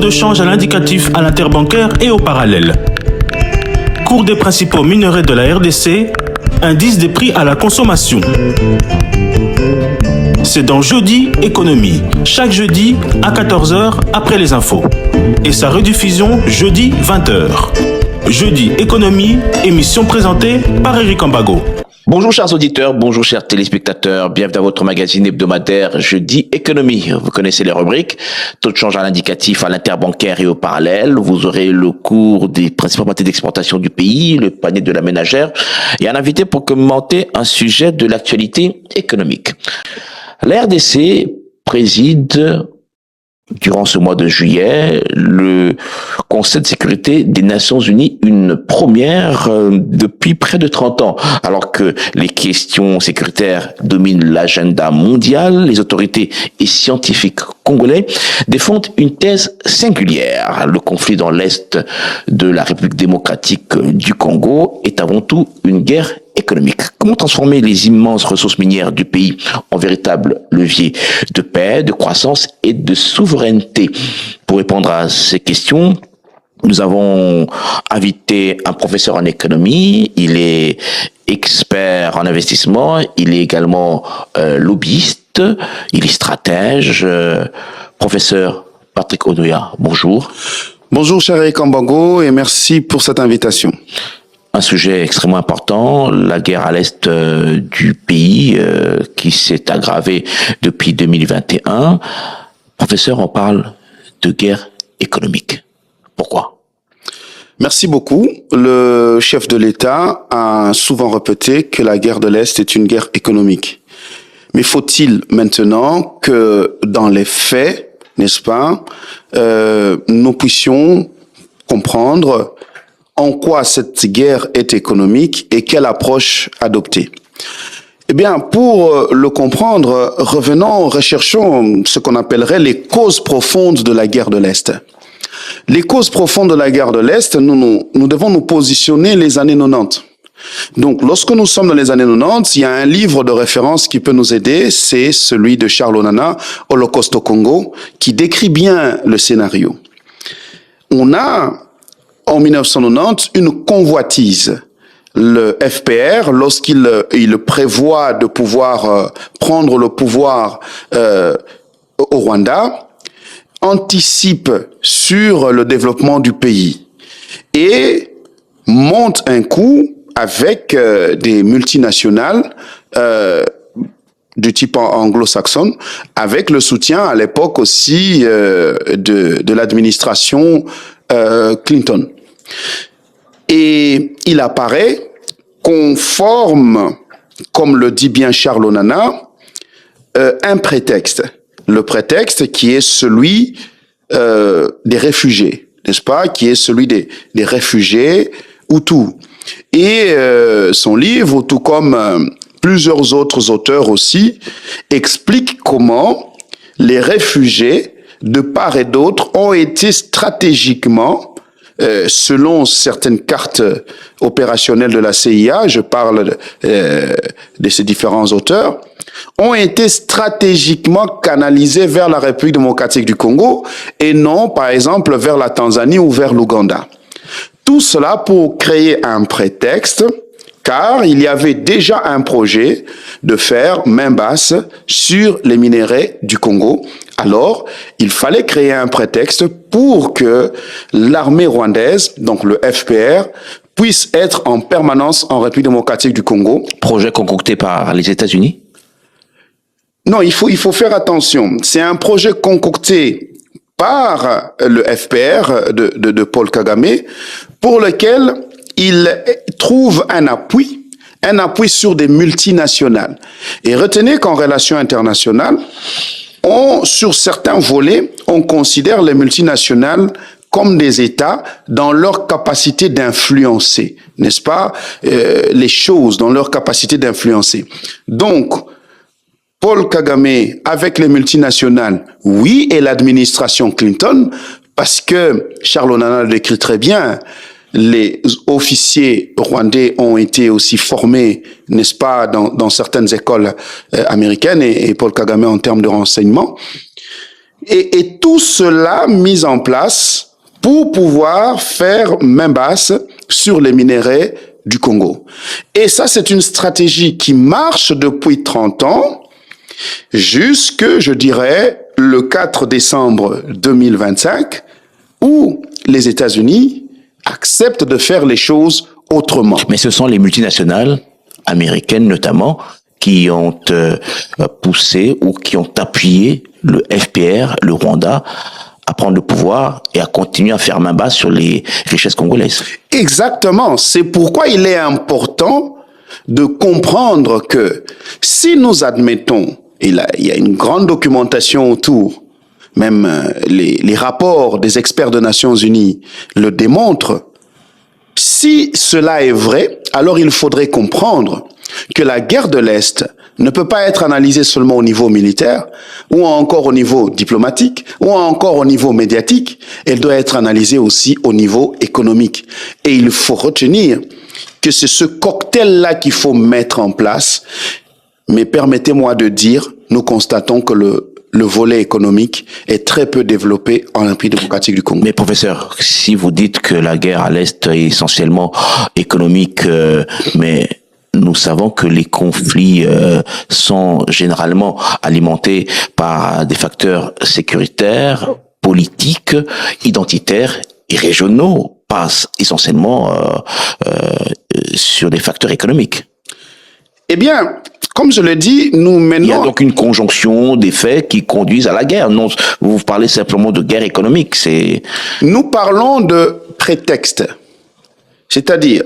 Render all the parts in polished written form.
de change à l'indicatif, à l'interbancaire et au parallèle. Cours des principaux minerais de la RDC, indice des prix à la consommation. C'est dans Jeudi Économie, chaque jeudi à 14 h après les infos. Et sa rediffusion jeudi 20 h. Jeudi Économie, émission présentée par Eric Ambago. Bonjour chers auditeurs, bonjour chers téléspectateurs, bienvenue dans votre magazine hebdomadaire Jeudi Économie. Vous connaissez les rubriques, taux de change à l'indicatif, à l'interbancaire et au parallèle. Vous aurez le cours des principaux marchés d'exportation du pays, le panier de la ménagère et un invité pour commenter un sujet de l'actualité économique. La RDC préside durant ce mois de juillet le Conseil de sécurité des Nations Unies, une première depuis près de 30 ans. Alors que les questions sécuritaires dominent l'agenda mondial, les autorités et scientifiques congolais défendent une thèse singulière. Le conflit dans l'est de la République démocratique du Congo est avant tout une guerre économique. Comment transformer les immenses ressources minières du pays en véritable levier de paix, de croissance et de souveraineté? Pour répondre à ces questions, nous avons invité un professeur en économie. Il est expert en investissement. Il est également lobbyiste. Il est stratège. Professeur Patrick Onoya, bonjour. Bonjour cher Eric Ambago et merci pour cette invitation. Un sujet extrêmement important, la guerre à l'est du pays qui s'est aggravée depuis 2021. Professeur, on parle de guerre économique. Pourquoi? Merci beaucoup. Le chef de l'État a souvent répété que la guerre de l'Est est une guerre économique. Mais faut-il maintenant que dans les faits, n'est-ce pas, nous puissions comprendre en quoi cette guerre est économique et quelle approche adopter? Eh bien, pour le comprendre, recherchons ce qu'on appellerait les causes profondes de la guerre de l'Est. Les causes profondes de la guerre de l'Est, nous devons nous positionner les années 90. Donc, lorsque nous sommes dans les années 90, il y a un livre de référence qui peut nous aider, c'est celui de Charles Onana, Holocauste au Congo, qui décrit bien le scénario. On a en 1990 une convoitise. Le FPR, lorsqu'il prévoit de pouvoir prendre le pouvoir au Rwanda, anticipe sur le développement du pays et monte un coup avec des multinationales du type anglo-saxon, avec le soutien à l'époque aussi de l'administration Clinton. Et il apparaît qu'on forme, comme le dit bien Charles Onana, un prétexte. Le prétexte qui est celui des réfugiés, n'est-ce pas? Qui est celui des réfugiés Hutus. Et son livre, tout comme plusieurs autres auteurs aussi, explique comment les réfugiés, de part et d'autre, ont été stratégiquement, selon certaines cartes opérationnelles de la CIA, je parle de ces différents auteurs, ont été stratégiquement canalisés vers la République démocratique du Congo et non, par exemple, vers la Tanzanie ou vers l'Ouganda. Tout cela pour créer un prétexte, car il y avait déjà un projet de faire main basse sur les minerais du Congo. Alors, il fallait créer un prétexte pour que l'armée rwandaise, donc le FPR, puisse être en permanence en République démocratique du Congo. Projet concocté par les États-Unis? Non, il faut faire attention. C'est un projet concocté par le FPR de Paul Kagame, pour lequel il trouve un appui sur des multinationales. Et retenez qu'en relations internationales, sur certains volets, on considère les multinationales comme des États dans leur capacité d'influencer, n'est-ce pas, les choses, dans leur capacité d'influencer. Donc, Paul Kagame, avec les multinationales, oui, et l'administration Clinton, parce que Charles Onana le décrit très bien, les officiers rwandais ont été aussi formés, n'est-ce pas, dans certaines écoles américaines et Paul Kagame en termes de renseignement. Et tout cela mis en place pour pouvoir faire main basse sur les minerais du Congo. Et ça, c'est une stratégie qui marche depuis 30 ans, jusque, je dirais, le 4 décembre 2025, où les États-Unis acceptent de faire les choses autrement. Mais ce sont les multinationales, américaines notamment, qui ont poussé ou qui ont appuyé le FPR, le Rwanda, à prendre le pouvoir et à continuer à faire main basse sur les richesses congolaises. Exactement. C'est pourquoi il est important de comprendre que si nous admettons, et là, il y a une grande documentation autour, même les rapports des experts des Nations Unies le démontrent, si cela est vrai, alors il faudrait comprendre que la guerre de l'Est ne peut pas être analysée seulement au niveau militaire, ou encore au niveau diplomatique, ou encore au niveau médiatique. Elle doit être analysée aussi au niveau économique. Et il faut retenir que c'est ce cocktail-là qu'il faut mettre en place. Mais permettez-moi de dire, nous constatons que le volet économique est très peu développé en République démocratique du Congo. Mais professeur, si vous dites que la guerre à l'Est est essentiellement économique, mais nous savons que les conflits sont généralement alimentés par des facteurs sécuritaires, politiques, identitaires et régionaux, pas essentiellement sur des facteurs économiques. Eh bien, comme je l'ai dit, nous menons... Il y a donc une conjonction des faits qui conduisent à la guerre. Non, vous parlez simplement de guerre économique. Nous parlons de prétexte. C'est-à-dire,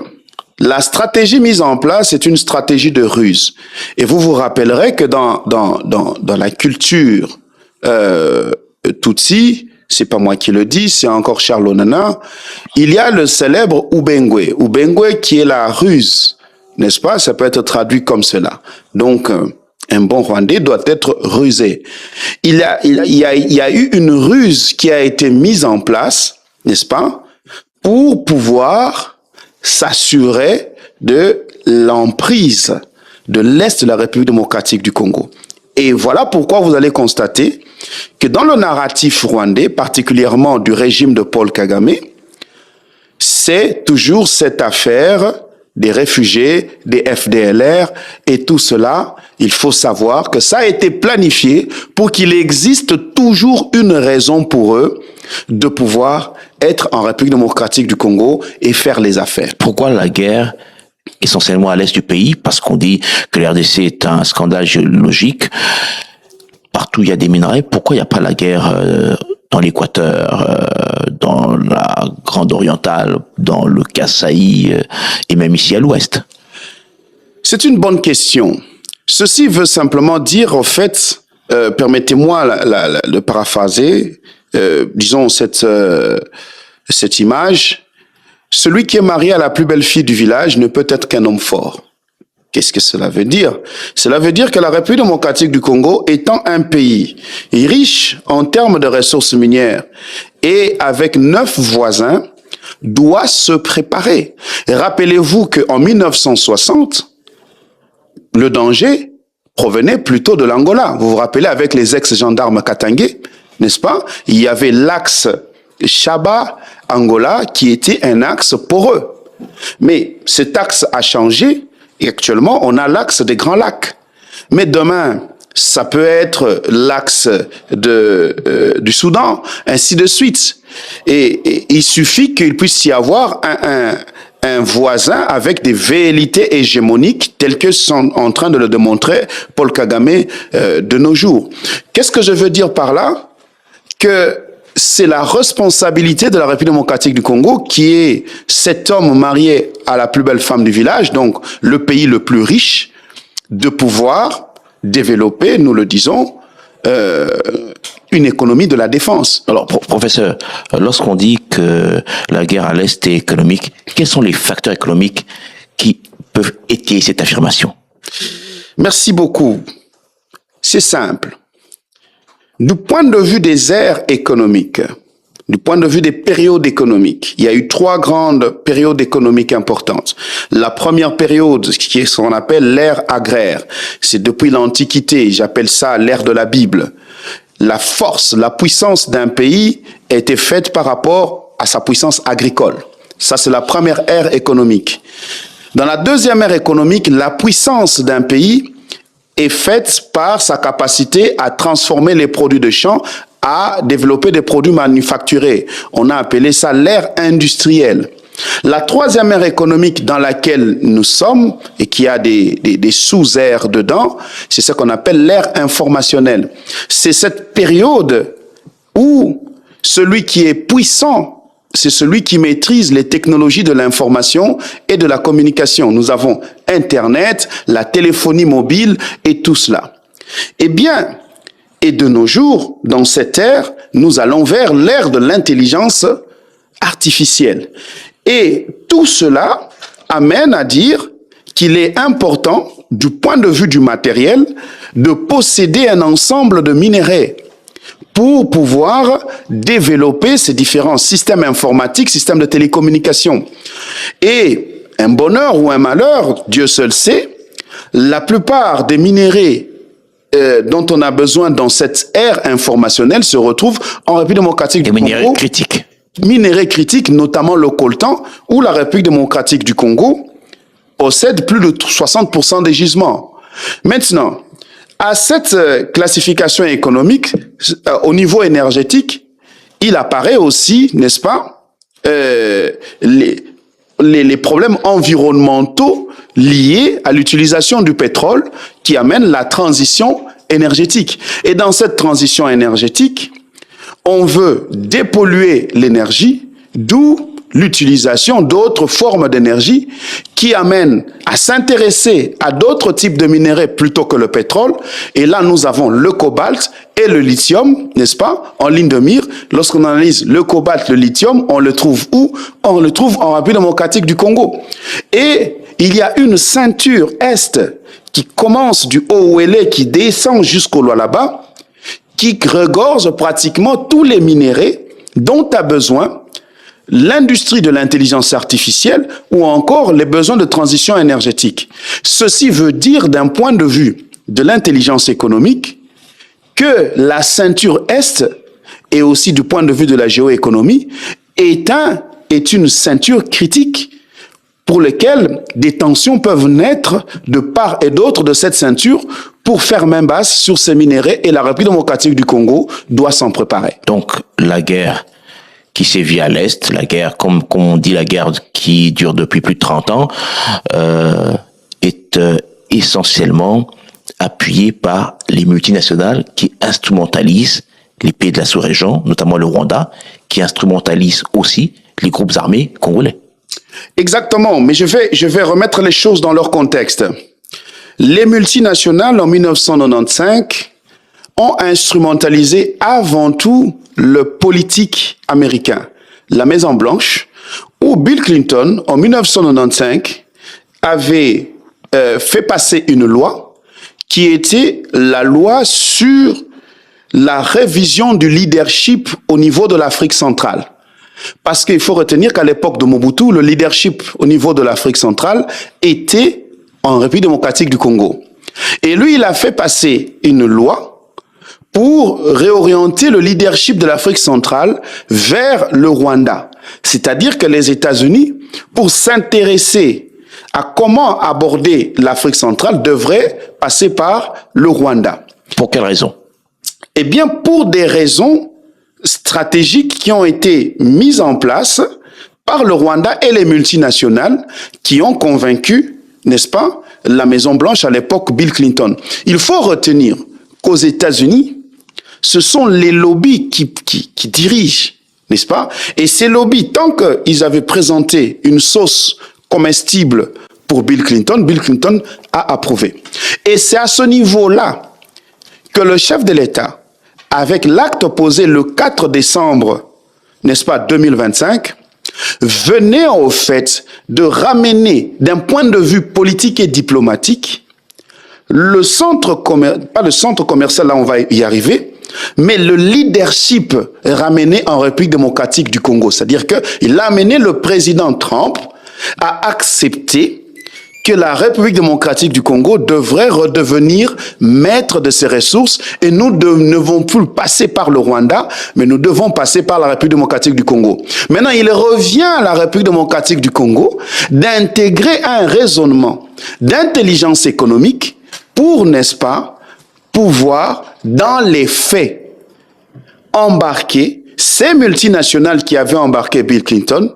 la stratégie mise en place est une stratégie de ruse. Et vous vous rappellerez que dans la culture Tutsi, c'est pas moi qui le dis, c'est encore Charles Onana, il y a le célèbre Ubengwe. Ubengwe qui est la ruse, n'est-ce pas? Ça peut être traduit comme cela. Donc, un bon Rwandais doit être rusé. Il y a eu une ruse qui a été mise en place, n'est-ce pas? Pour pouvoir s'assurer de l'emprise de l'Est de la République démocratique du Congo. Et voilà pourquoi vous allez constater que dans le narratif rwandais, particulièrement du régime de Paul Kagame, c'est toujours cette affaire des réfugiés, des FDLR et tout cela. Il faut savoir que ça a été planifié pour qu'il existe toujours une raison pour eux de pouvoir être en République démocratique du Congo et faire les affaires. Pourquoi la guerre essentiellement à l'est du pays? Parce qu'on dit que la RDC est un scandale géologique. Partout il y a des minerais. Pourquoi il n'y a pas la guerre dans l'Équateur, dans la Grande Orientale, dans le Kasaï et même ici à l'ouest? C'est une bonne question. Ceci veut simplement dire, en fait, permettez-moi de paraphraser, disons cette image, celui qui est marié à la plus belle fille du village ne peut être qu'un homme fort. Qu'est-ce que cela veut dire? Cela veut dire que la République démocratique du Congo, étant un pays riche en termes de ressources minières et avec 9 voisins, doit se préparer. Rappelez-vous qu'en 1960, le danger provenait plutôt de l'Angola. Vous vous rappelez avec les ex-gendarmes Katangé, n'est-ce pas? Il y avait l'axe Chaba-Angola qui était un axe poreux. Mais cet axe a changé et actuellement on a l'axe des Grands Lacs. Mais demain, ça peut être l'axe du Soudan, ainsi de suite. Et il suffit qu'il puisse y avoir un voisin avec des velléités hégémoniques telles que sont en train de le démontrer Paul Kagame de nos jours. Qu'est-ce que je veux dire par là? Que c'est la responsabilité de la République démocratique du Congo qui est cet homme marié à la plus belle femme du village, donc le pays le plus riche, de pouvoir développer, nous le disons, une économie de la défense. Alors, professeur, lorsqu'on dit que la guerre à l'Est est économique, quels sont les facteurs économiques qui peuvent étayer cette affirmation? Merci beaucoup. C'est simple. Du point de vue des ères économiques, du point de vue des périodes économiques, il y a eu 3 grandes périodes économiques importantes. La première période, qui est ce qu'on appelle l'ère agraire, c'est depuis l'Antiquité, j'appelle ça l'ère de la Bible. la force, la puissance d'un pays était faite par rapport à sa puissance agricole. Ça, c'est la première ère économique. Dans la deuxième ère économique, la puissance d'un pays est faite par sa capacité à transformer les produits de champ, à développer des produits manufacturés. On a appelé ça l'ère industrielle. La troisième ère économique dans laquelle nous sommes, et qui a des sous-aires dedans, c'est ce qu'on appelle l'ère informationnelle. C'est cette période où celui qui est puissant, c'est celui qui maîtrise les technologies de l'information et de la communication. Nous avons Internet, la téléphonie mobile et tout cela. Eh bien, et de nos jours, dans cette ère, nous allons vers l'ère de l'intelligence artificielle. Et tout cela amène à dire qu'il est important, du point de vue du matériel, de posséder un ensemble de minerais pour pouvoir développer ces différents systèmes informatiques, systèmes de télécommunication. Et un bonheur ou un malheur, Dieu seul sait, la plupart des minerais dont on a besoin dans cette ère informationnelle se retrouvent en République démocratique du Congo. Des minéraux critiques. Minéraux critiques, notamment le coltan, où la République démocratique du Congo possède plus de 60% des gisements. Maintenant, à cette classification économique, au niveau énergétique, il apparaît aussi, n'est-ce pas, les problèmes environnementaux liés à l'utilisation du pétrole qui amènent la transition énergétique. Et dans cette transition énergétique, on veut dépolluer l'énergie, d'où l'utilisation d'autres formes d'énergie qui amènent à s'intéresser à d'autres types de minéraux plutôt que le pétrole. Et là, nous avons le cobalt et le lithium, n'est-ce pas, en ligne de mire. Lorsqu'on analyse le cobalt, le lithium, on le trouve où? On le trouve en République démocratique du Congo. Et il y a une ceinture est qui commence du Haut-Ouélé, qui descend jusqu'au Lualaba, qui regorge pratiquement tous les minéraux dont a besoin l'industrie de l'intelligence artificielle ou encore les besoins de transition énergétique. Ceci veut dire, d'un point de vue de l'intelligence économique, que la ceinture Est, et aussi du point de vue de la géoéconomie, est une ceinture critique pour laquelle des tensions peuvent naître de part et d'autre de cette ceinture pour faire main basse sur ces minéraux, et la République démocratique du Congo doit s'en préparer. Donc, la guerre qui sévit à l'Est, la guerre, comme on dit, la guerre qui dure depuis plus de 30 ans, est essentiellement appuyée par les multinationales qui instrumentalisent les pays de la sous-région, notamment le Rwanda, qui instrumentalise aussi les groupes armés congolais. Exactement, mais je vais remettre les choses dans leur contexte. Les multinationales, en 1995, ont instrumentalisé avant tout le politique américain, la Maison-Blanche, où Bill Clinton, en 1995, avait fait passer une loi qui était la loi sur la révision du leadership au niveau de l'Afrique centrale. Parce qu'il faut retenir qu'à l'époque de Mobutu, le leadership au niveau de l'Afrique centrale était en République démocratique du Congo. Et lui, il a fait passer une loi pour réorienter le leadership de l'Afrique centrale vers le Rwanda. C'est-à-dire que les États-Unis, pour s'intéresser à comment aborder l'Afrique centrale, devraient passer par le Rwanda. Pour quelle raison? Eh bien, pour des raisons stratégiques qui ont été mises en place par le Rwanda et les multinationales qui ont convaincu, n'est-ce pas, la Maison-Blanche à l'époque, Bill Clinton. Il faut retenir qu'aux États-Unis, ce sont les lobbies qui dirigent, n'est-ce pas? Et ces lobbies, tant qu'ils avaient présenté une sauce comestible pour Bill Clinton a approuvé. Et c'est à ce niveau-là que le chef de l'État, avec l'acte posé le 4 décembre, n'est-ce pas, 2025, venait au fait de ramener, d'un point de vue politique et diplomatique, le centre commercial, pas le centre commercial, là on va y arriver, mais le leadership ramené en République démocratique du Congo. C'est-à-dire qu'il a amené le président Trump à accepter que la République démocratique du Congo devrait redevenir maître de ses ressources et nous ne devons plus passer par le Rwanda, mais nous devons passer par la République démocratique du Congo. Maintenant, il revient à la République démocratique du Congo d'intégrer un raisonnement d'intelligence économique pour, n'est-ce pas, pouvoir, dans les faits, embarquer ces multinationales qui avaient embarqué Bill Clinton,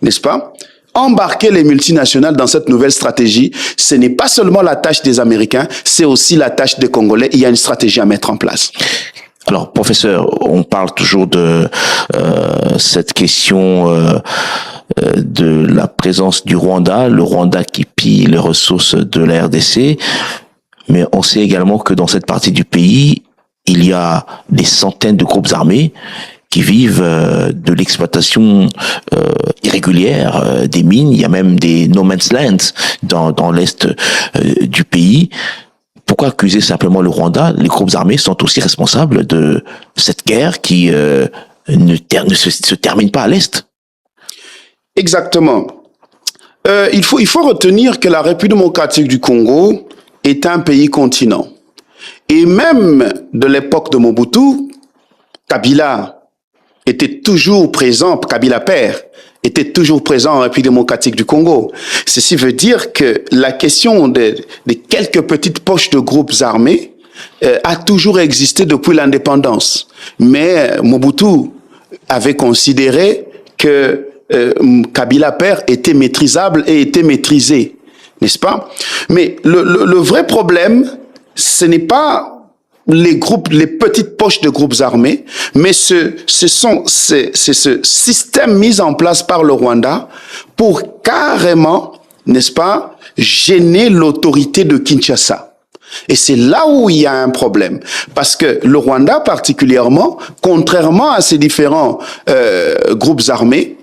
n'est-ce pas, embarquer les multinationales dans cette nouvelle stratégie. Ce n'est pas seulement la tâche des Américains, c'est aussi la tâche des Congolais. Il y a une stratégie à mettre en place. Alors, professeur, on parle toujours de cette question de la présence du Rwanda, le Rwanda qui pille les ressources de la RDC, mais on sait également que dans cette partie du pays, il y a des centaines de groupes armés qui vivent de l'exploitation irrégulière des mines. Il y a même des no man's land dans l'est du pays. Pourquoi accuser simplement le Rwanda? Les groupes armés sont aussi responsables de cette guerre qui ne se termine pas à l'est. Exactement. Il faut retenir que la République démocratique du Congo est un pays continent. Et même de l'époque de Mobutu, Kabila était toujours présent, Kabila père, était toujours présent en République démocratique du Congo. Ceci veut dire que la question des quelques petites poches de groupes armés a toujours existé depuis l'indépendance. Mais Mobutu avait considéré que Kabila père était maîtrisable et était maîtrisé, n'est-ce pas? Mais le vrai problème, ce n'est pas les petites poches de groupes armés, mais c'est ce système mis en place par le Rwanda pour carrément, n'est-ce pas, gêner l'autorité de Kinshasa. Et c'est là où il y a un problème. Parce que le Rwanda particulièrement, contrairement à ces différents groupes armés,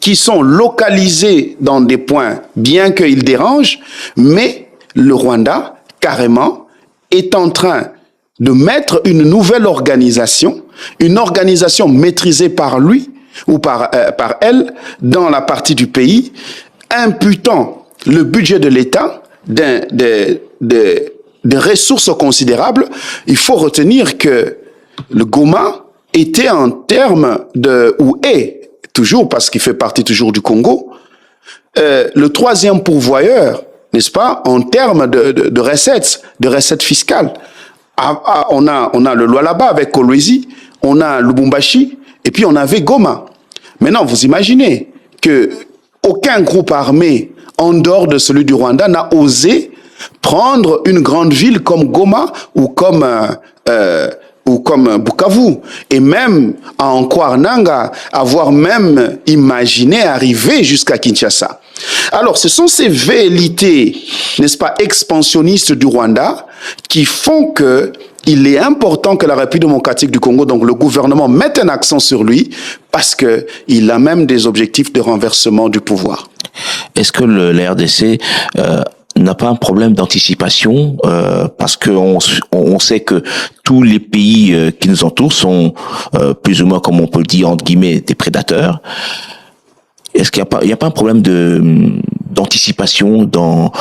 qui sont localisés dans des points, bien qu'ils dérangent, mais le Rwanda, carrément, est en train de mettre une nouvelle organisation, une organisation maîtrisée par lui ou par elle dans la partie du pays, imputant le budget de l'État des ressources considérables. Il faut retenir que le Goma était en termes ou est toujours, parce qu'il fait partie toujours du Congo, le troisième pourvoyeur, n'est-ce pas, en termes de recettes fiscales. On a le Lualaba avec Kolwezi, on a Lubumbashi, et puis on avait Goma. Maintenant, vous imaginez que aucun groupe armé en dehors de celui du Rwanda n'a osé prendre une grande ville comme Goma ou comme Bukavu, et même en Kwarnanga, avoir même imaginé arriver jusqu'à Kinshasa. Alors, ce sont ces velléités, n'est-ce pas, expansionnistes du Rwanda qui font que il est important que la République démocratique du Congo, donc le gouvernement, mette un accent sur lui parce que il a même des objectifs de renversement du pouvoir. Est-ce que la RDC n'a pas un problème d'anticipation parce que on sait que tous les pays qui nous entourent sont plus ou moins, comme on peut le dire entre guillemets, des prédateurs. Est-ce qu'il n'y a pas un problème d'anticipation dans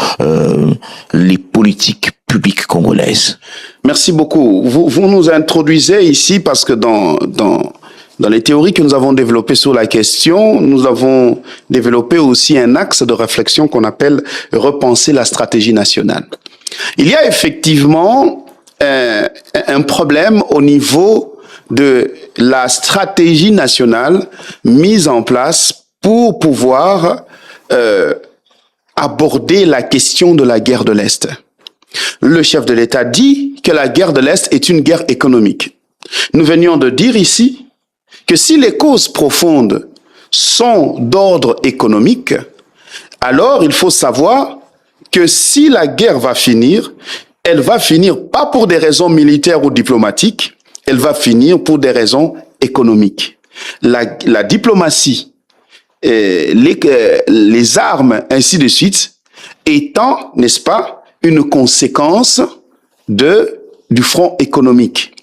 les politiques publiques congolaises? Merci beaucoup. Vous nous introduisez ici parce que dans les théories que nous avons développées sur la question, nous avons développé aussi un axe de réflexion qu'on appelle repenser la stratégie nationale. Il y a effectivement un problème au niveau de la stratégie nationale mise en place pour pouvoir aborder la question de la guerre de l'Est. Le chef de l'État dit que la guerre de l'Est est une guerre économique. Nous venions de dire ici que si les causes profondes sont d'ordre économique, alors il faut savoir que si la guerre va finir, elle va finir pas pour des raisons militaires ou diplomatiques, elle va finir pour des raisons économiques. La diplomatie, les armes, ainsi de suite, étant, n'est-ce pas, une conséquence du front économique.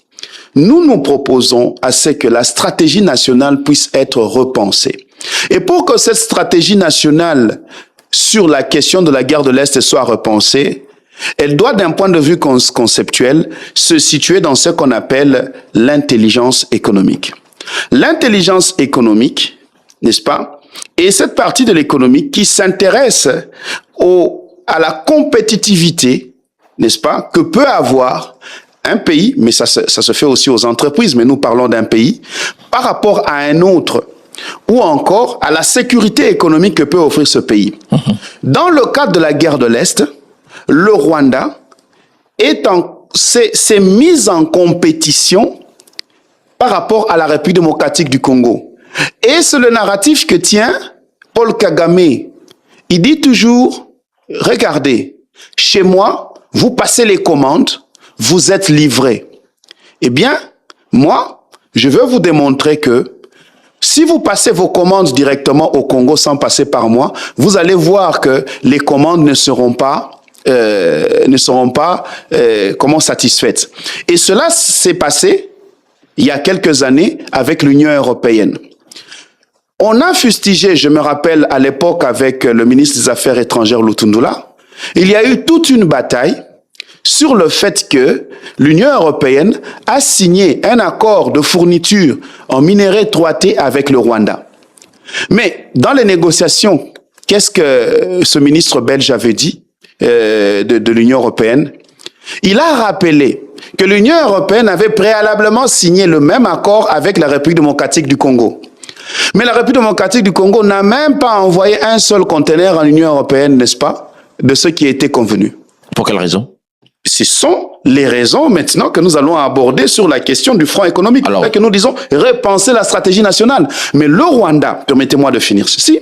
Nous proposons à ce que la stratégie nationale puisse être repensée. Et pour que cette stratégie nationale sur la question de la guerre de l'Est soit repensée, elle doit, d'un point de vue conceptuel, se situer dans ce qu'on appelle l'intelligence économique. L'intelligence économique, n'est-ce pas, est cette partie de l'économie qui s'intéresse à la compétitivité, n'est-ce pas, que peut avoir un pays, mais ça se fait aussi aux entreprises, mais nous parlons d'un pays, par rapport à un autre, ou encore à la sécurité économique que peut offrir ce pays. Dans le cadre de la guerre de l'Est, le Rwanda s'est mis en compétition par rapport à la République démocratique du Congo. Et c'est le narratif que tient Paul Kagame. Il dit toujours, regardez, chez moi, vous passez les commandes, vous êtes livrés. Eh bien, moi, je veux vous démontrer que si vous passez vos commandes directement au Congo sans passer par moi, vous allez voir que les commandes ne seront pas satisfaites. Et cela s'est passé il y a quelques années avec l'Union européenne. On a fustigé, je me rappelle à l'époque avec le ministre des Affaires étrangères Lutundula, il y a eu toute une bataille sur le fait que l'Union européenne a signé un accord de fourniture en minerais 3T avec le Rwanda. Mais dans les négociations, qu'est-ce que ce ministre belge avait dit de l'Union européenne? Il a rappelé que l'Union européenne avait préalablement signé le même accord avec la République démocratique du Congo. Mais la République démocratique du Congo n'a même pas envoyé un seul conteneur en Union européenne, n'est-ce pas, de ce qui a été convenu. Pour quelle raison? Ce sont les raisons maintenant que nous allons aborder sur la question du front économique. Alors que nous disons repenser la stratégie nationale. Mais le Rwanda, permettez-moi de finir ceci,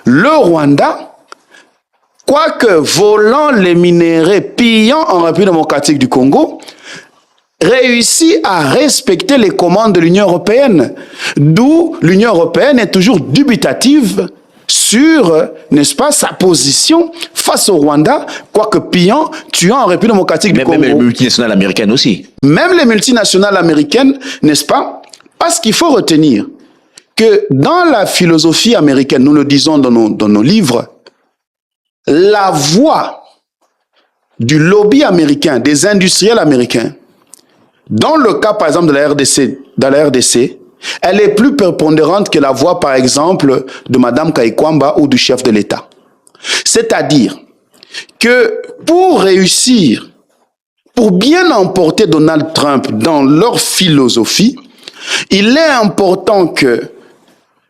le Rwanda, quoique volant les minéraux, pillant en République démocratique du Congo, réussit à respecter les commandes de l'Union européenne. D'où l'Union européenne est toujours dubitative sur, n'est-ce pas, sa position face au Rwanda, quoique pillant, tuant en République démocratique du Congo. Même les multinationales américaines aussi. Même les multinationales américaines, n'est-ce pas? Parce qu'il faut retenir que dans la philosophie américaine, nous le disons dans nos livres, la voix du lobby américain, des industriels américains, dans le cas, par exemple, de la RDC, elle est plus prépondérante que la voix, par exemple, de Mme Kaikwamba ou du chef de l'État. C'est-à-dire que pour réussir, pour bien emporter Donald Trump dans leur philosophie, il est important que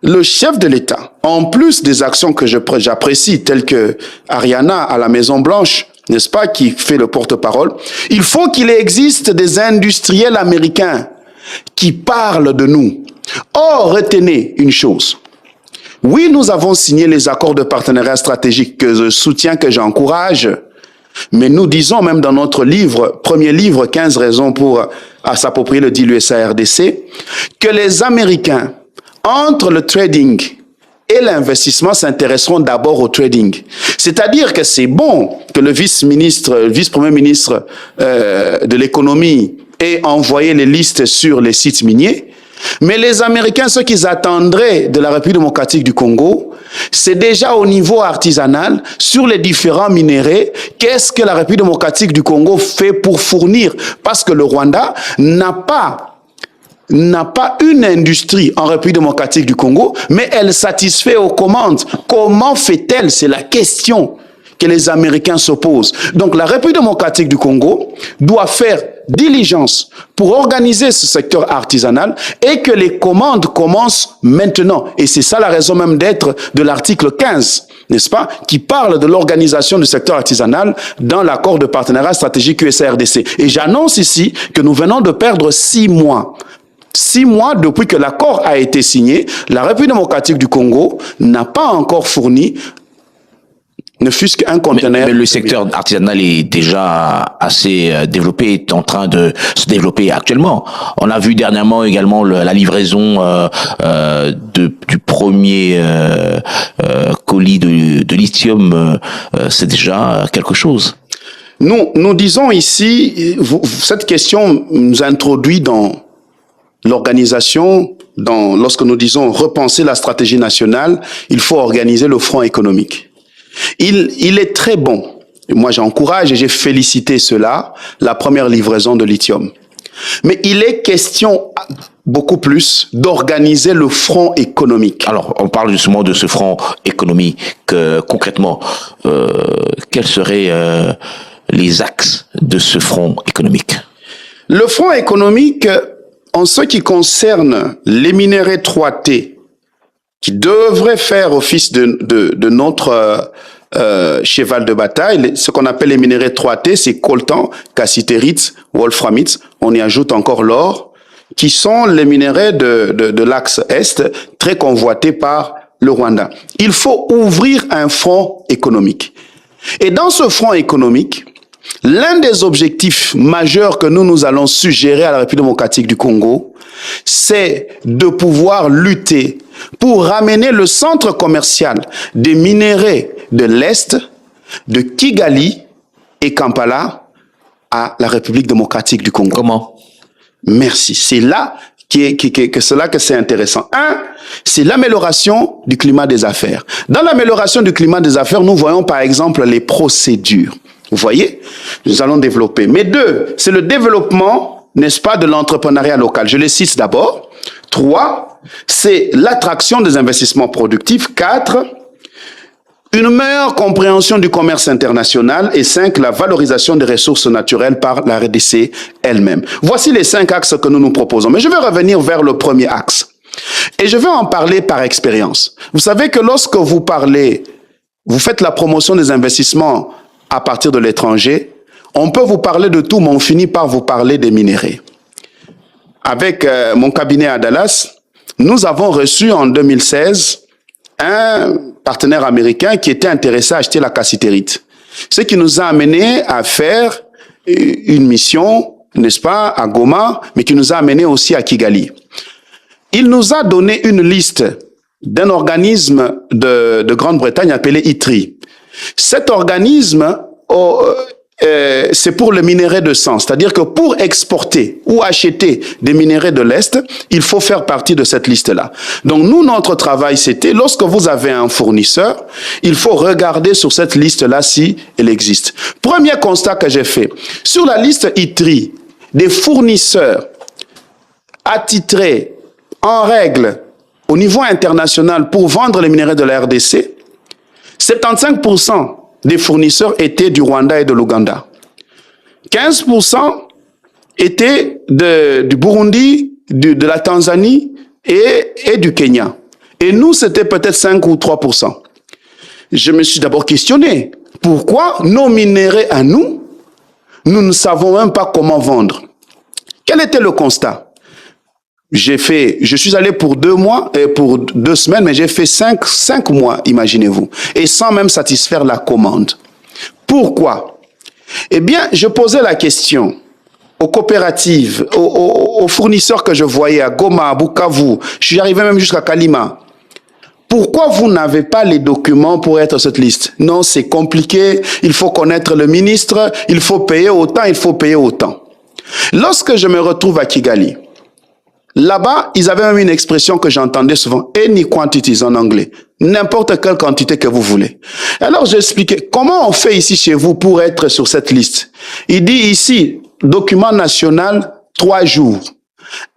le chef de l'État, en plus des actions que j'apprécie, telles que Ariana à la Maison-Blanche, n'est-ce pas, qui fait le porte-parole, il faut qu'il existe des industriels américains qui parlent de nous. Or, retenez une chose. Oui, nous avons signé les accords de partenariat stratégique que je soutiens, que j'encourage, mais nous disons même dans notre livre, premier livre, 15 raisons pour s'approprier le deal USA-RDC, que les Américains, entre le trading et l'investissement, s'intéresseront d'abord au trading. C'est-à-dire que c'est bon que le vice-premier ministre de l'économie ait envoyé les listes sur les sites miniers, mais les Américains, ce qu'ils attendraient de la République démocratique du Congo, c'est déjà au niveau artisanal, sur les différents minéraux, qu'est-ce que la République démocratique du Congo fait pour fournir? Parce que le Rwanda n'a pas une industrie en République démocratique du Congo, mais elle satisfait aux commandes. Comment fait-elle? C'est la question que les Américains se posent. Donc la République démocratique du Congo doit faire diligence pour organiser ce secteur artisanal et que les commandes commencent maintenant. Et c'est ça la raison même d'être de l'article 15, n'est-ce pas, qui parle de l'organisation du secteur artisanal dans l'accord de partenariat stratégique USA-RDC. Et j'annonce ici que nous venons de perdre 6 mois. 6 mois depuis que l'accord a été signé, la République démocratique du Congo n'a pas encore fourni ne fût-ce qu'un conteneur. Mais le secteur artisanal est déjà assez développé, est en train de se développer actuellement. On a vu dernièrement également la livraison du premier colis de lithium. C'est déjà quelque chose. Nous disons ici, cette question nous introduit dans l'organisation, lorsque nous disons repenser la stratégie nationale, il faut organiser le front économique. Il est très bon. Moi, j'encourage et j'ai félicité cela, la première livraison de lithium. Mais il est question beaucoup plus d'organiser le front économique. Alors, on parle justement de ce front économique. Concrètement, quels seraient les axes de ce front économique? Le front économique, en ce qui concerne les minéraux 3T, qui devraient faire office de notre cheval de bataille, ce qu'on appelle les minéraux 3T, c'est coltan, cassitérite, wolframite, on y ajoute encore l'or, qui sont les minéraux de l'axe Est, très convoités par le Rwanda. Il faut ouvrir un front économique. Et dans ce front économique, l'un des objectifs majeurs que nous allons suggérer à la République démocratique du Congo, c'est de pouvoir lutter pour ramener le centre commercial des minéraux de l'Est, de Kigali et Kampala à la République démocratique du Congo. Comment? Merci. C'est là que c'est intéressant. C'est l'amélioration du climat des affaires. Dans l'amélioration du climat des affaires, nous voyons par exemple les procédures. Vous voyez? Nous allons développer. Mais 2, c'est le développement, n'est-ce pas, de l'entrepreneuriat local. Je les cite d'abord. 3, c'est l'attraction des investissements productifs. 4, une meilleure compréhension du commerce international. Et 5, la valorisation des ressources naturelles par la RDC elle-même. Voici les 5 axes que nous proposons. Mais je vais revenir vers le premier axe. Et je vais en parler par expérience. Vous savez que lorsque vous faites la promotion des investissements à partir de l'étranger, on peut vous parler de tout, mais on finit par vous parler des minéraux. Avec mon cabinet à Dallas, nous avons reçu en 2016 un partenaire américain qui était intéressé à acheter la cassitérite. Ce qui nous a amené à faire une mission, n'est-ce pas, à Goma, mais qui nous a amené aussi à Kigali. Il nous a donné une liste d'un organisme de Grande-Bretagne appelé ITRI. Cet organisme, c'est pour le minerai de sang. C'est-à-dire que pour exporter ou acheter des minéraux de l'Est, il faut faire partie de cette liste-là. Donc nous, notre travail, c'était, lorsque vous avez un fournisseur, il faut regarder sur cette liste-là si elle existe. Premier constat que j'ai fait, sur la liste ITRI, des fournisseurs attitrés en règle au niveau international pour vendre les minéraux de la RDC, 75% des fournisseurs étaient du Rwanda et de l'Ouganda. 15% étaient du Burundi, de la Tanzanie et du Kenya. Et nous, c'était peut-être 5 ou 3%. Je me suis d'abord questionné. Pourquoi nos minéraux à nous, nous ne savons même pas comment vendre? Quel était le constat? Je suis allé pour 2 mois, pour 2 semaines, mais j'ai fait 5 mois, imaginez-vous, et sans même satisfaire la commande. Pourquoi? Eh bien, je posais la question aux coopératives, aux fournisseurs que je voyais à Goma, à Bukavu, je suis arrivé même jusqu'à Kalima. Pourquoi vous n'avez pas les documents pour être sur cette liste? Non, c'est compliqué, il faut connaître le ministre, il faut payer autant, il faut payer autant. Lorsque je me retrouve à Kigali, là-bas, ils avaient même une expression que j'entendais souvent, any quantities en anglais, n'importe quelle quantité que vous voulez. Alors j'ai expliqué, comment on fait ici chez vous pour être sur cette liste? Il dit ici, document national, 3 jours.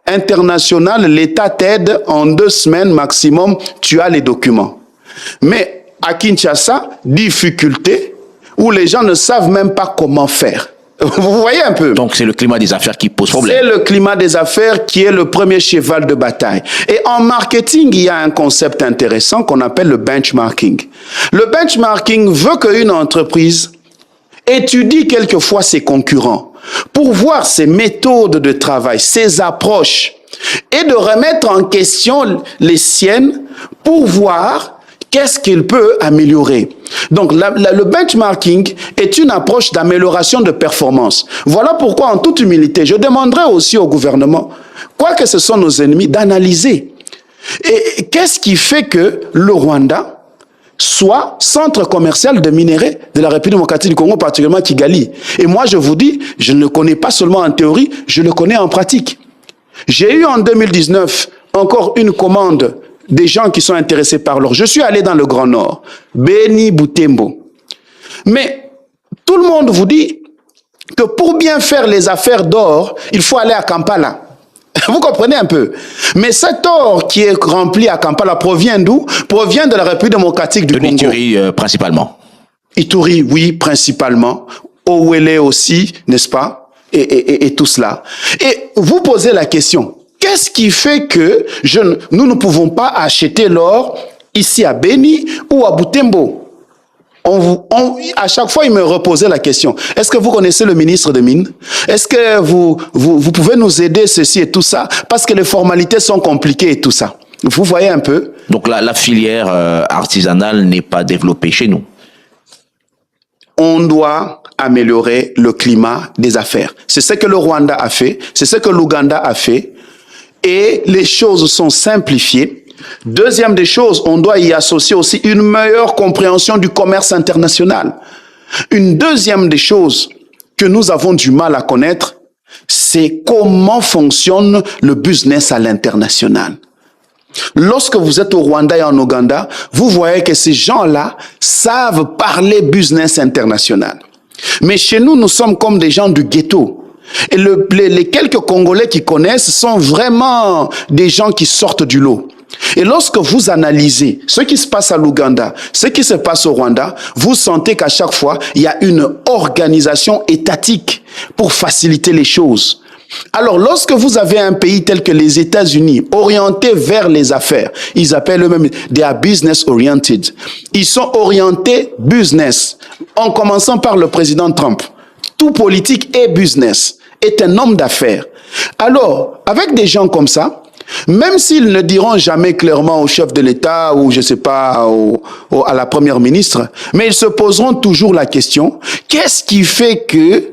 International, l'État t'aide en 2 semaines maximum, tu as les documents. Mais à Kinshasa, difficulté, où les gens ne savent même pas comment faire. Vous voyez un peu? Donc c'est le climat des affaires qui pose problème. C'est le climat des affaires qui est le premier cheval de bataille. Et en marketing, il y a un concept intéressant qu'on appelle le benchmarking. Le benchmarking veut qu'une entreprise étudie quelquefois ses concurrents pour voir ses méthodes de travail, ses approches, et de remettre en question les siennes pour voir qu'est-ce qu'il peut améliorer. Donc, le benchmarking est une approche d'amélioration de performance. Voilà pourquoi, en toute humilité, je demanderai aussi au gouvernement, quoique ce sont nos ennemis, d'analyser. Et qu'est-ce qui fait que le Rwanda soit centre commercial de minéraux de la République démocratique du Congo, particulièrement Kigali? Et moi, je vous dis, je ne le connais pas seulement en théorie, je le connais en pratique. J'ai eu en 2019 encore une commande des gens qui sont intéressés par l'or. Je suis allé dans le Grand Nord, Beni, Butembo. Mais tout le monde vous dit que pour bien faire les affaires d'or, il faut aller à Kampala. Vous comprenez un peu? Mais cet or qui est rempli à Kampala provient d'où? Provient de la République démocratique du Congo. De l'Ituri principalement. Ituri, oui, principalement. Owele aussi, n'est-ce pas? Et tout cela. Et vous posez la question, qu'est-ce qui fait que nous ne pouvons pas acheter l'or ici à Beni ou à Butembo? À chaque fois, il me reposait la question. Est-ce que vous connaissez le ministre de Mines? Est-ce que vous pouvez nous aider, ceci et tout ça? Parce que les formalités sont compliquées et tout ça. Vous voyez un peu? Donc la filière artisanale n'est pas développée chez nous. On doit améliorer le climat des affaires. C'est ce que le Rwanda a fait, c'est ce que l'Ouganda a fait, et les choses sont simplifiées. Deuxième des choses, on doit y associer aussi une meilleure compréhension du commerce international. Une deuxième des choses que nous avons du mal à connaître, c'est comment fonctionne le business à l'international. Lorsque vous êtes au Rwanda et en Ouganda, vous voyez que ces gens-là savent parler business international. Mais chez nous, nous sommes comme des gens du ghetto. Et les quelques Congolais qui connaissent sont vraiment des gens qui sortent du lot. Et lorsque vous analysez ce qui se passe à l'Ouganda, ce qui se passe au Rwanda, vous sentez qu'à chaque fois, il y a une organisation étatique pour faciliter les choses. Alors, lorsque vous avez un pays tel que les États-Unis, orienté vers les affaires, ils appellent eux-mêmes they are business oriented. Ils sont orientés business, en commençant par le président Trump. Tout politique et business est un homme d'affaires. Alors, avec des gens comme ça, même s'ils ne diront jamais clairement au chef de l'État ou je sais pas à la première ministre, mais ils se poseront toujours la question, qu'est-ce qui fait que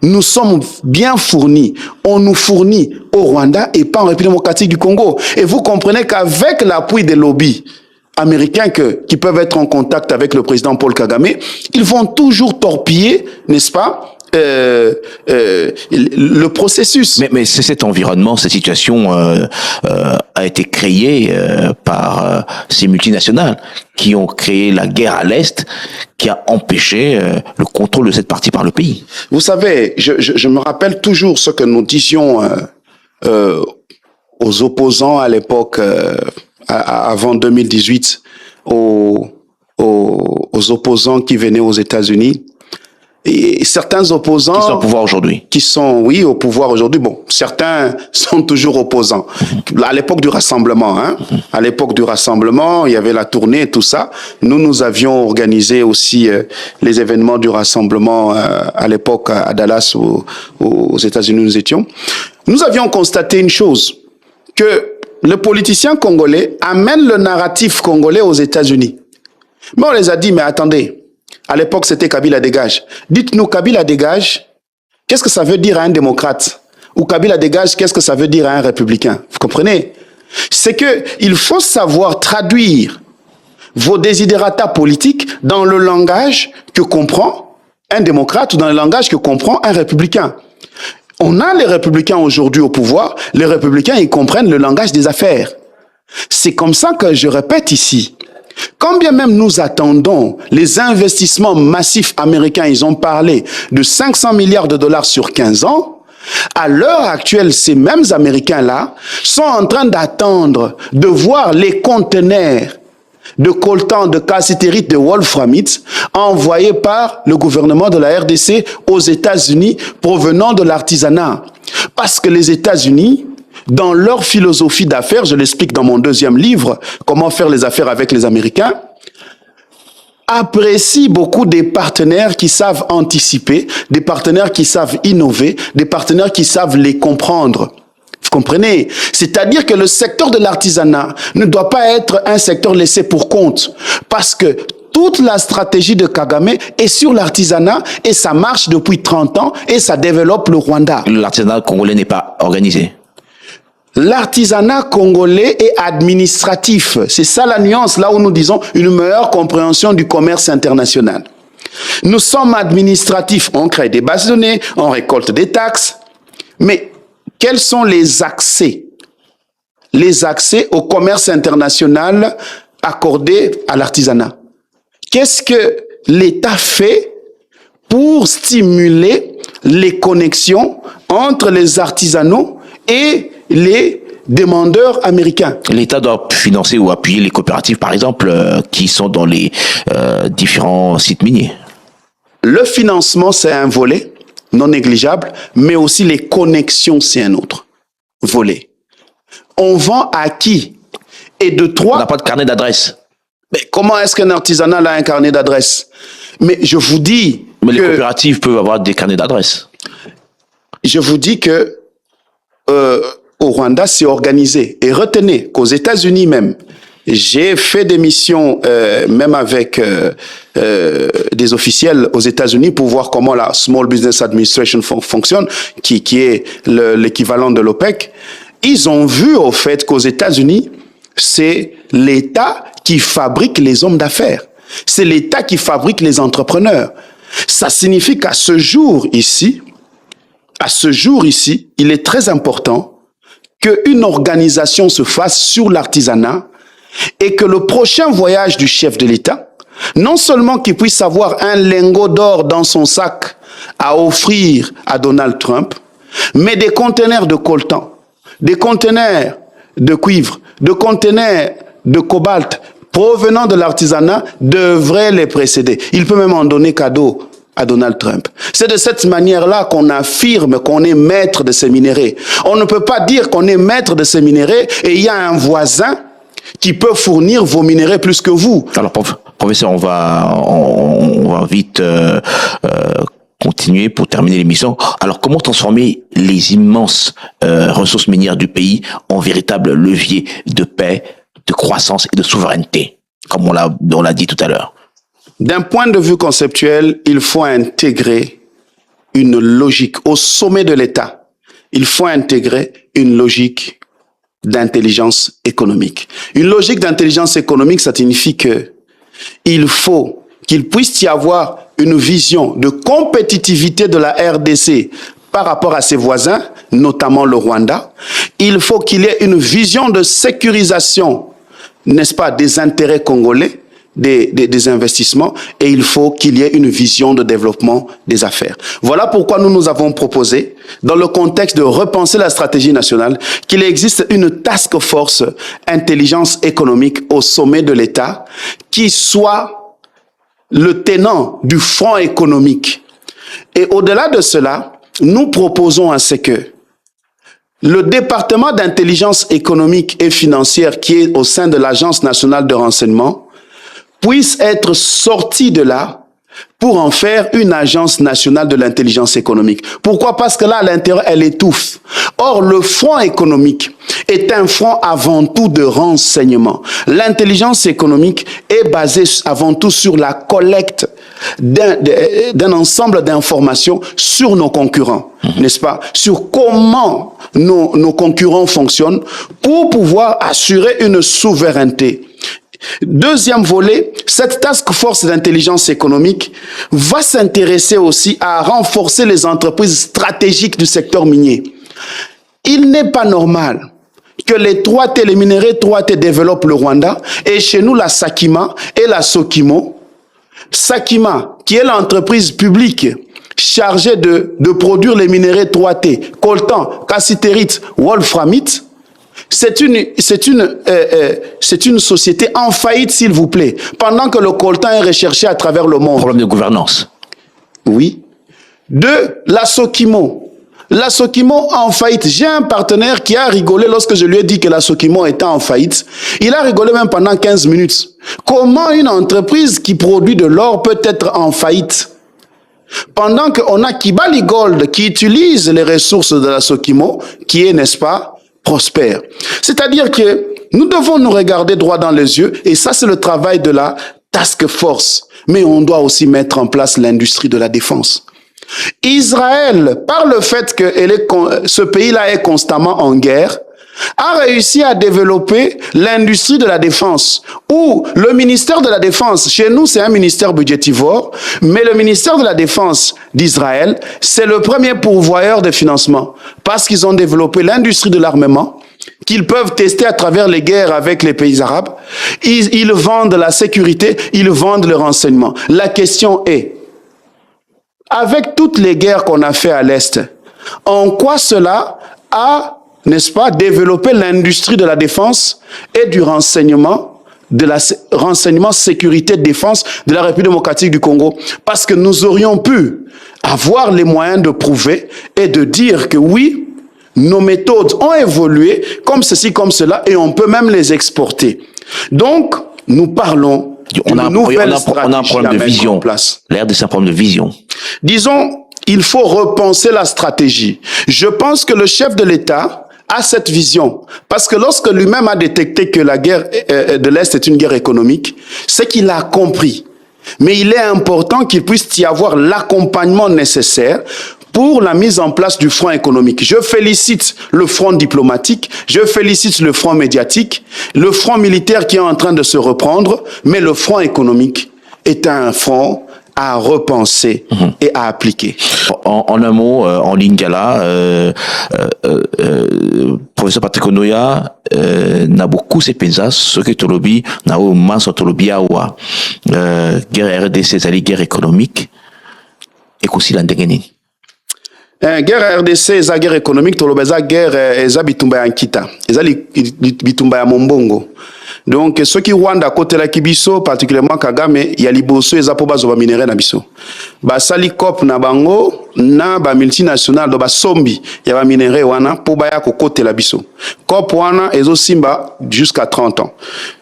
nous sommes bien fournis, on nous fournit au Rwanda et pas en République démocratique du Congo. Et vous comprenez qu'avec l'appui des lobbies américains qui peuvent être en contact avec le président Paul Kagame, ils vont toujours torpiller, n'est-ce pas, le processus. Mais c'est cet environnement, cette situation a été créée par ces multinationales qui ont créé la guerre à l'Est, qui a empêché le contrôle de cette partie par le pays. Vous savez, je me rappelle toujours ce que nous disions aux opposants à l'époque, avant 2018, aux opposants qui venaient aux États-Unis. Et certains opposants... Qui sont au pouvoir aujourd'hui. Qui sont, oui, au pouvoir aujourd'hui. Bon, certains sont toujours opposants. À l'époque du rassemblement, hein. À l'époque du rassemblement, il y avait la tournée et tout ça. Nous avions organisé aussi les événements du rassemblement à l'époque à Dallas, aux États-Unis, nous étions. Nous avions constaté une chose, que le politicien congolais amène le narratif congolais aux États-Unis. Mais on les a dit, mais attendez, à l'époque, c'était Kabila dégage. Dites-nous, Kabila dégage, qu'est-ce que ça veut dire à un démocrate? Ou Kabila dégage, qu'est-ce que ça veut dire à un républicain? Vous comprenez? C'est que il faut savoir traduire vos desiderata politiques dans le langage que comprend un démocrate ou dans le langage que comprend un républicain. On a les républicains aujourd'hui au pouvoir. Les républicains, ils comprennent le langage des affaires. C'est comme ça que je répète ici. Quand bien même nous attendons les investissements massifs américains, ils ont parlé de 500 milliards de dollars sur 15 ans, à l'heure actuelle, ces mêmes Américains-là sont en train d'attendre de voir les conteneurs de coltan, de cassitérite, de wolframite envoyés par le gouvernement de la RDC aux États-Unis provenant de l'artisanat. Parce que les États-Unis, dans leur philosophie d'affaires, je l'explique dans mon deuxième livre, Comment faire les affaires avec les Américains, apprécient beaucoup des partenaires qui savent anticiper, des partenaires qui savent innover, des partenaires qui savent les comprendre. Vous comprenez? C'est-à-dire que le secteur de l'artisanat ne doit pas être un secteur laissé pour compte, parce que toute la stratégie de Kagame est sur l'artisanat et ça marche depuis 30 ans et ça développe le Rwanda. L'artisanat congolais n'est pas organisé. L'artisanat congolais est administratif. C'est ça la nuance, là où nous disons une meilleure compréhension du commerce international. Nous sommes administratifs, on crée des bases de données, on récolte des taxes, mais quels sont les accès, les accès au commerce international accordé à l'artisanat. Qu'est-ce que l'État fait pour stimuler les connexions entre les artisanaux et les demandeurs américains? L'État doit financer ou appuyer les coopératives, par exemple, qui sont dans les différents sites miniers. Le financement, c'est un volet non négligeable, mais aussi les connexions, c'est un autre volet. On vend à qui? Et de trois... On n'a pas de carnet d'adresse. Mais comment est-ce qu'un artisanat a un carnet d'adresse? Mais je vous dis... Mais les coopératives peuvent avoir des carnets d'adresse. Je vous dis que au Rwanda, c'est organisé. Et retenez qu'aux États-Unis même, j'ai fait des missions même avec des officiels aux États-Unis pour voir comment la Small Business Administration fonctionne, qui est l'équivalent de l'OPEC. Ils ont vu au fait qu'aux États-Unis, c'est l'État qui fabrique les hommes d'affaires. C'est l'État qui fabrique les entrepreneurs. Ça signifie qu'à ce jour ici, il est très important qu'une organisation se fasse sur l'artisanat et que le prochain voyage du chef de l'État, non seulement qu'il puisse avoir un lingot d'or dans son sac à offrir à Donald Trump, mais des conteneurs de coltan, des conteneurs de cuivre, des conteneurs de cobalt provenant de l'artisanat devraient les précéder. Il peut même en donner cadeau à Donald Trump. C'est de cette manière-là qu'on affirme qu'on est maître de ces minéraux. On ne peut pas dire qu'on est maître de ces minéraux et il y a un voisin qui peut fournir vos minéraux plus que vous. Alors, professeur, on va vite continuer pour terminer l'émission. Alors, comment transformer les immenses ressources minières du pays en véritable levier de paix, de croissance et de souveraineté, comme on l'a dit tout à l'heure? D'un point de vue conceptuel, il faut intégrer une logique au sommet de l'État. Il faut intégrer une logique d'intelligence économique. Une logique d'intelligence économique, ça signifie que il faut qu'il puisse y avoir une vision de compétitivité de la RDC par rapport à ses voisins, notamment le Rwanda. Il faut qu'il y ait une vision de sécurisation, n'est-ce pas, des intérêts congolais, des investissements, et il faut qu'il y ait une vision de développement des affaires. Voilà pourquoi nous avons proposé, dans le contexte de repenser la stratégie nationale, qu'il existe une task force intelligence économique au sommet de l'État qui soit le tenant du front économique. Et au-delà de cela, nous proposons à ce que le département d'intelligence économique et financière qui est au sein de l'Agence nationale de renseignement puisse être sorti de là pour en faire une agence nationale de l'intelligence économique. Pourquoi? Parce que là, à l'intérieur, elle étouffe. Or, le front économique est un front avant tout de renseignement. L'intelligence économique est basée avant tout sur la collecte d'un ensemble d'informations sur nos concurrents, n'est-ce pas? Sur comment nos concurrents fonctionnent pour pouvoir assurer une souveraineté. Deuxième volet, cette task force d'intelligence économique va s'intéresser aussi à renforcer les entreprises stratégiques du secteur minier. Il n'est pas normal que les 3T, les minéraux 3T développent le Rwanda et chez nous la Sakima et la Sokimo. Sakima, qui est l'entreprise publique chargée de produire les minéraux 3T, coltan, cassitérite, wolframite, c'est une société en faillite, s'il vous plaît, pendant que le coltan est recherché à travers le monde. Problème de gouvernance. Oui. Deux, la Sokimo. La Sokimo en faillite. J'ai un partenaire qui a rigolé lorsque je lui ai dit que la Sokimo était en faillite. Il a rigolé même pendant 15 minutes. Comment une entreprise qui produit de l'or peut être en faillite? Pendant qu'on a Kibali Gold qui utilise les ressources de la Sokimo, qui est, n'est-ce pas, prospère. C'est-à-dire que nous devons nous regarder droit dans les yeux, et ça c'est le travail de la task force. Mais on doit aussi mettre en place l'industrie de la défense. Israël, par le fait que ce pays-là est constamment en guerre, a réussi à développer l'industrie de la défense, où le ministère de la Défense, chez nous c'est un ministère budgétivore, mais le ministère de la Défense d'Israël, c'est le premier pourvoyeur de financement, parce qu'ils ont développé l'industrie de l'armement, qu'ils peuvent tester à travers les guerres avec les pays arabes. Ils vendent la sécurité, ils vendent le renseignement. La question est, avec toutes les guerres qu'on a fait à l'Est, en quoi cela a, n'est-ce pas, développé l'industrie de la défense et du renseignement, sécurité, défense de la République démocratique du Congo? Parce que nous aurions pu avoir les moyens de prouver et de dire que oui, nos méthodes ont évolué comme ceci, comme cela, et on peut même les exporter. Donc, nous parlons d'une nouvelle stratégie. On a un problème de vision. L'air de c'est un problème de vision. Disons, il faut repenser la stratégie. Je pense que le chef de l'État a cette vision. Parce que lorsque lui-même a détecté que la guerre de l'Est est une guerre économique, c'est qu'il a compris. Mais il est important qu'il puisse y avoir l'accompagnement nécessaire pour la mise en place du front économique. Je félicite le front diplomatique, je félicite le front médiatique, le front militaire qui est en train de se reprendre, mais le front économique est un front à repenser et à appliquer. En un mot, en lingala, professeur Patrick Onoya n'a beaucoup ces pensées, ce que Tolobi n'a au moins sur Tolobi awa guerre RDC, c'est guerre économique et aussi l'indégénie. Guerre RDC, c'est la guerre économique, Tolobi c'est guerre eza bitumba ya nkita, eza bitumba ya mombongo. Donc, ceux qui Rwanda côté la Kibiso, particulièrement Kagame, y a liboso eza po bazo ba minéraux na biso. Ba salikop na bango na ba multinational do ba sombi ya ba minéraux wana po ba ya ko côté la biso. Cop wana ezo simba jusqu'à 30 ans.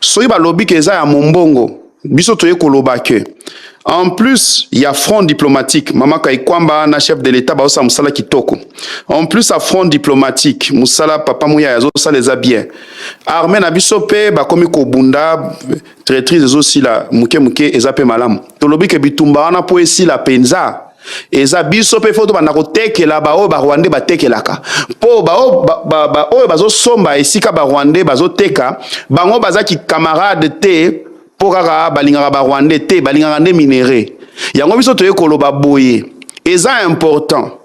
Soyi ba lobby ke eza ya mombongo. Biso toye ko loba ke. En plus, il y a front diplomatique. Mama Kaikwamba, na chef de l'État, ba osa musala kitoko. En plus, à front diplomatique, musala papa mouya yazo sa les a bien. Armée na bisope, ba komi ko bunda, traîtrise aussi la muke ezape malam. Tolobi ke bitumba wana po esi la penza. Eza bisope foto bana ko tekela ba o ba Rwandais ba tekelaka. Po ba o bazo somba esika ba Rwandais bazo teka, bango bazaki camarade te. Pokara balingara ba Rwandais te balingara nde minéré. Yango biso toye koloba boye. Eza important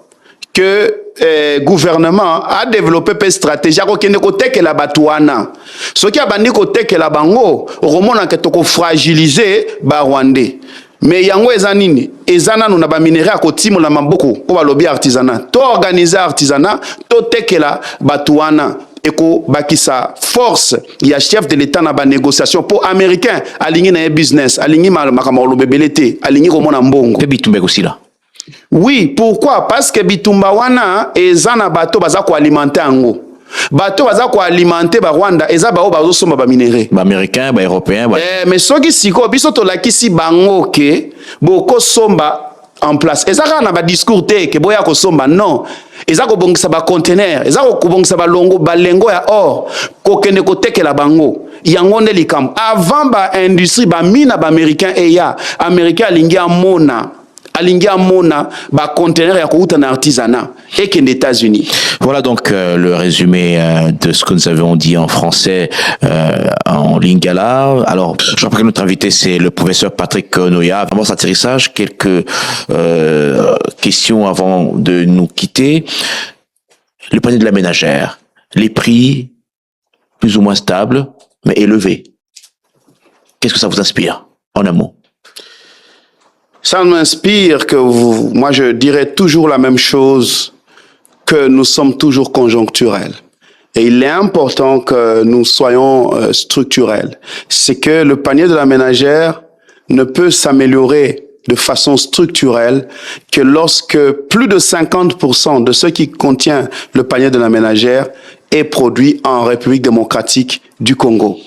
que gouvernement a développé une stratégie ko kende ko tekela batuana. Soki abandi ko tekela bango, romona ke toko fragiliser ba Rwandais. Mais yango eza nini? Eza nanu na ba minéré ko timola maboko po ba lobby artisanat. To organiser artisanat, to tekela batuana. Eko bakisa force il y a chef de l'État na ba négociation pour américain aligné na business aligné makambo lobebelete aligné ko mona mbongo pe bitumba aussi là. Oui, pourquoi? Parce que bitumba wana eza na bato baza ko alimenter ango. Bato baza ko alimenter ba Rwanda eza ba o bazo somba ba minéré. Ba américain, ba européen, ba mais soki siko biso to lakisi bango ke boko somba en place. Eza na ba discours te ke boya ko somba non. Eza ko bongisa ba conteneur, eza ko bongisa ba longo ba lengo ya or, ko kende ko tekela bango. Yango nde likam. Avant ba industrie ba mina ba américain eya, américain alingi amona ba conteneur ya ko uta na artisanat et que les États-Unis. Voilà donc le résumé de ce que nous avons dit en français en lingala. Alors, je rappelle que notre invité c'est le professeur Patrick Onoya. Avant cet atterrissage, quelques questions avant de nous quitter. Le panier de la ménagère, les prix plus ou moins stables, mais élevés. Qu'est-ce que ça vous inspire en un mot? Ça m'inspire que moi je dirais toujours la même chose, que nous sommes toujours conjoncturels. Et il est important que nous soyons structurels. C'est que le panier de la ménagère ne peut s'améliorer de façon structurelle que lorsque plus de 50% de ce qui contient le panier de la ménagère est produit en République démocratique du Congo.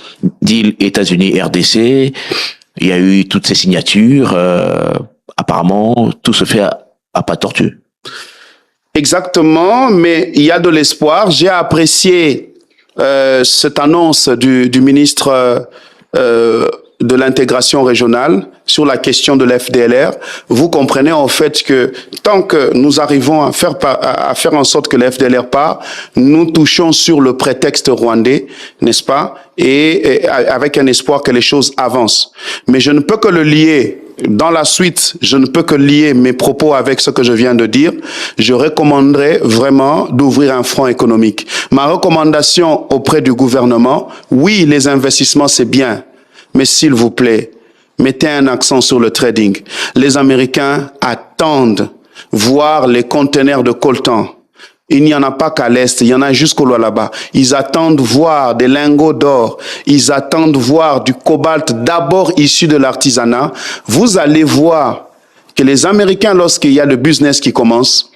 Deal États-Unis, RDC, il y a eu toutes ces signatures. Apparemment, tout se fait à pas tortue. Exactement, mais il y a de l'espoir. J'ai apprécié cette annonce du ministre de l'intégration régionale sur la question de l'FDLR. Vous comprenez en fait que tant que nous arrivons à faire en sorte que l'FDLR part, nous touchons sur le prétexte rwandais, n'est-ce pas? Et avec un espoir que les choses avancent. Mais je ne peux que le lier dans la suite, je ne peux que lier mes propos avec ce que je viens de dire, je recommanderais vraiment d'ouvrir un front économique. Ma recommandation auprès du gouvernement, oui, les investissements, c'est bien, mais s'il vous plaît, mettez un accent sur le trading. Les Américains attendent voir les conteneurs de coltan. Il n'y en a pas qu'à l'Est, il y en a jusqu'au là-bas. Ils attendent voir des lingots d'or. Ils attendent voir du cobalt d'abord issu de l'artisanat. Vous allez voir que les Américains, lorsqu'il y a le business qui commence,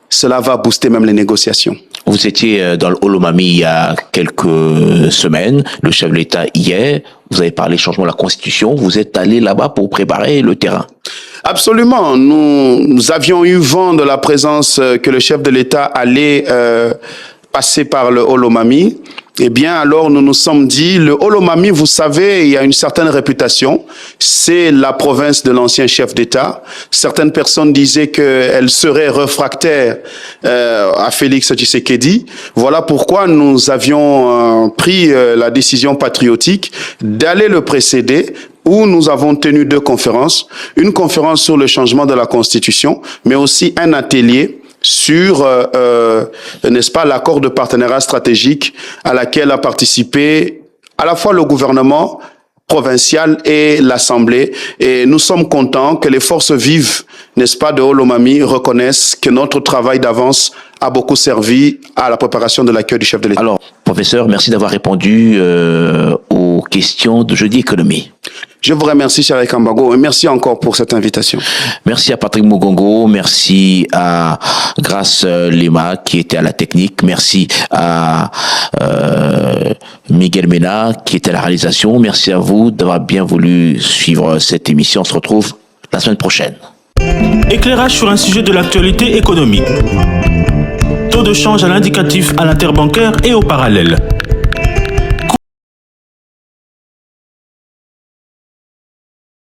cela va booster même les négociations. Vous étiez dans le Holomami il y a quelques semaines, le chef de l'État hier, vous avez parlé changement de la Constitution, vous êtes allé là-bas pour préparer le terrain. Absolument. Nous avions eu vent de la présence que le chef de l'État allait passer par le Holomami. Eh bien, alors, nous nous sommes dit, le Holomami, vous savez, il y a une certaine réputation. C'est la province de l'ancien chef d'État. Certaines personnes disaient qu'elle serait réfractaire à Félix Tshisekedi. Voilà pourquoi nous avions pris la décision patriotique d'aller le précéder, où nous avons tenu 2 conférences. Une conférence sur le changement de la Constitution, mais aussi un atelier sur, n'est-ce pas, l'accord de partenariat stratégique à laquelle a participé à la fois le gouvernement provincial et l'Assemblée. Et nous sommes contents que les forces vives, n'est-ce pas, de Holomami reconnaissent que notre travail d'avance a beaucoup servi à la préparation de l'accueil du chef de l'État. Alors, professeur, merci d'avoir répondu aux questions de Jeudi Économie. Je vous remercie, cher Kambago, et merci encore pour cette invitation. Merci à Patrick Mugongo, merci à Grace Lema qui était à la technique, merci à Miguel Mena qui était à la réalisation, merci à vous d'avoir bien voulu suivre cette émission. On se retrouve la semaine prochaine. Éclairage sur un sujet de l'actualité économique. Taux de change à l'indicatif à l'interbancaire et au parallèle.